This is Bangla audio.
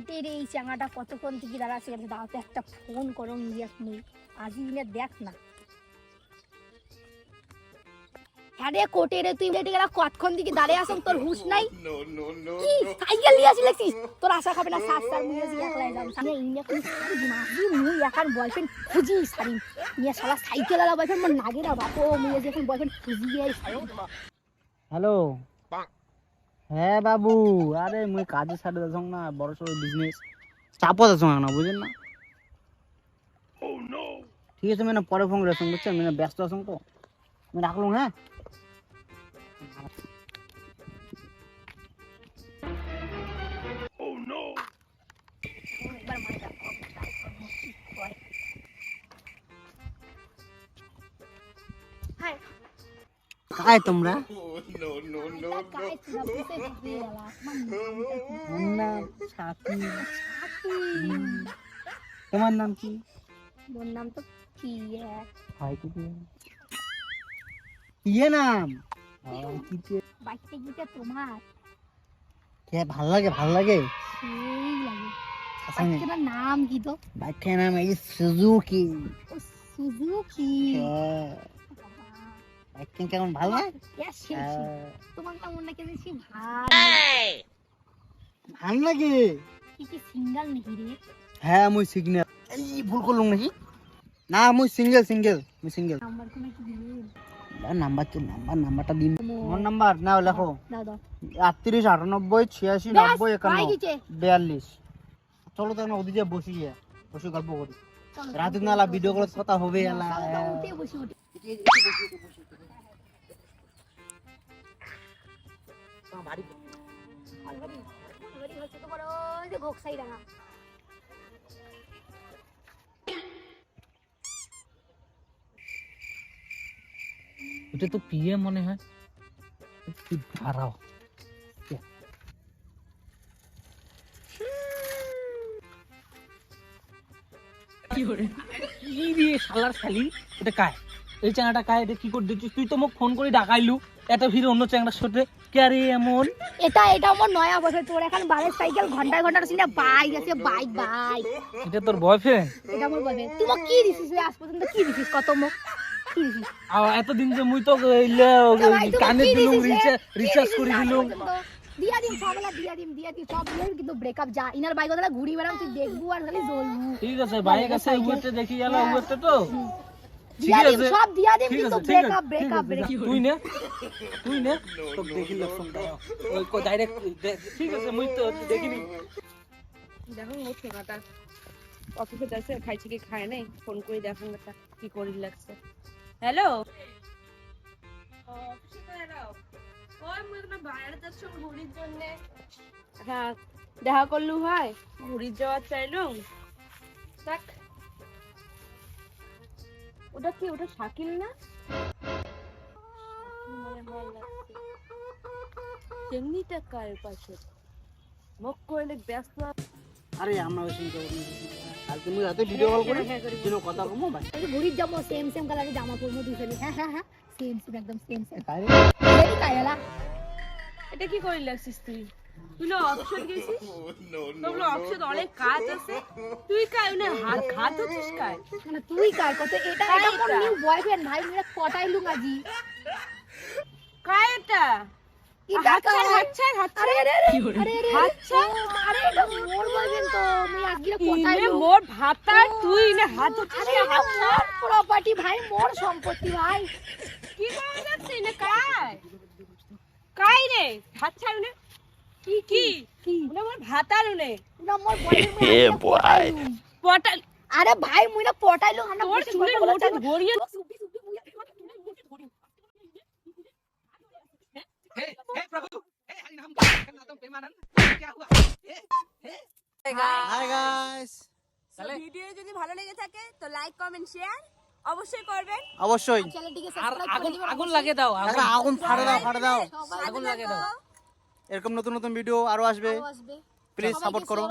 কোটের এই চাঙাটা কতক্ষণ থেকে দাঁড়াচ্ছে, দাঁড়াতে একটা ফোন করো নিজে নেই আজই না দেখ না। আরে কোটের তুই কতক্ষণ থেকে দাঁড়িয়ে আসন, তোর হুঁশ নাই? কি সাইকেল নিয়ে আসলে কি তোর আশা খাবে না? সাত সার মুই আজকে একলাই যাব সামনে ইন্ডিয়া কোন মাসি মুই এখন বয়ফ্রেন্ড খুঁজি সারি নিয়ে শালা সাইকেল আলা বয়ফ্রেন্ড মন লাগে না বাপো, মুই আজকে এখন বয়ফ্রেন্ড খুঁজি আই সারি। হ্যালো হ্যাঁ বাবু, আরে মুই কাজে ছাড়ে যাচ্ছ না, বড় সড়ো বিজনেস চাপও যাচ্ছ না, বুঝলেন না? ঠিক আছে মানে পরে ফোন রাখুন, বুঝছেন? মানে ব্যস্ত আছেন তো, আমি রাখলাম। হ্যাঁ কায় তোমরা? তোমার নাম কি? মোর নাম তো কি ইয়ে নাম বাইকটা গিটা তোমার ভাল লাগে, ভাল লাগে। সেই লাগে। বাইকটার নাম কি তো? বাইকটার নাম এই সুজুকি। সুজুকি। বাইকটা কেমন ভালো না? তোমার কেমন নাকি বেশি ভালো ভাল লাগে। কি কি সিঙ্গেল নাকি রে? হ্যাঁ মুই সিগন্যাল এই ভুল করলাম নাকি? না মুই সিঙ্গেল মুই সিঙ্গেল। নাম্বার কোন কি দিবেন? নাম্বার কি? নাম্বারটা দিন। মোর নাম্বার নাও লেখো। দাও দাও। 38 98 86 90 51 42। চলো তো আমরা ওদিকে বসি গল্প করি। রাতে নালা ভিডিও কল কথা হবে এলা। উঠে বসি উঠে। বাড়ি হচ্ছে তো বড় ওই যে ঘোকসাই রাঙা। এটা তো পিএ মনে হয়। কি দাঁড়াও, কি করে কি রে শালার শালি? এটা কায়? এই চ্যাংড়াটা কায়? এটা কি করে দিচ্ছিস তুই? তো মোক ফোন করে ডাকাইলু, এটা ফিরে অন্য চ্যাংড়ার সাথে কে রে এমন? এটা আমার নয়া বছর। তোর এখন বারের সাইকেল ঘন্টায় সিনা বাইক আছে, বাইক। এটা তোর বয়ফ্রেন্ড? এটা আমার বয়ফ্রেন্ড। তুই মোক কি দিছিস রে? আজ পর্যন্ত কি দিছিস? কত মোক কি দিছিস? এতদিন যে মুই তো কানে দিলুম, রিচার্জ করে দিলুম। দিয়া দিম সবলা, দিয়া দিম সব দিয়ে, কিন্তু ব্রেকআপ যা ইনার বাইক ওটা ঘুরি বেড়াম, তুই দেখবু আর খালি জ্বলবু। ঠিক আছে বাইক আছে উপরতে দেখি গেল উপরতে তো দিয়া দিম সব দিয়া দিম, কিন্তু ব্রেকআপ তুই নে তো দেখিল ফোনটা ওই কো ডাইরেক্ট। ঠিক আছে মুই তো দেখিনি। দেখো ও ঠেকাটা অফিসে যাচ্ছে, খাইছে কি খায় নাই, ফোন করে দেখো একটা কি করি লাগছে। হ্যালো অফিসে তো এরাও ওই মুই না বাইরে যাচ্ছ ঘুরির জন্য। হ্যাঁ দেখা করলু ভাই, ঘুরির যাওয়ার চাইলুম। দেখ ওটা কি? ওটা শাকিল না? কেমনিটা কার পাশে মুখ করলে ব্যস্ত। আরে আমরা ওই সিন করি কালকে মুই রাতে ভিডিও কল করে দিন কথা কমো বাস। এই ঘুরির যাবো, সেম কালারে জামা পরবো দুজনে। হ্যাঁ সেম একদম সেম কাই রে এই কায়লা। এটা কি করি লাগছিস তুই? তুই না অফিসে গেছিস? তোর অফিসে অনেক কাজ আছে, তুই কাই না হাত হচ্ছিস কাই? মানে তুই কার কত? এটা মোর নিউ বয়ফ্রেন্ড ভাই, মেরা পটাইলু আজি। কাই এটা? এটা কার? আরে এটা মোর বয়ফ্রেন্ড তো, আমি আজকে পটাইলু। মোর ভাতা তুই না হাত হচ্ছিস? মোর প্রপার্টি ভাই, মোর সম্পত্তি ভাই। কি করে যাচ্ছিস না কাই রে? হাত ছাড়ু না। কি ওটা মোর ভাতারু নে, না মোর বয়ফ্রেন্ড পটাল। আরে ভাই মুই না পটাইলু, আমরা তোর চুলের মোটা গড়িয়ে হাই গাইস। ভিডিও যদি ভালো লেগে থাকে তো লাইক কমেন্ট শেয়ার অবশ্যই করবেন। অবশ্যই চ্যানেলটিকে আর সাবস্ক্রাইব করে দিবেন। আগুন লাগিয়ে দাও, আগুন ফাড়ে দাও। আগুন লাগিয়ে দাও। এরকম নতুন ভিডিও আরো আসবে, প্লিজ সাপোর্ট করো।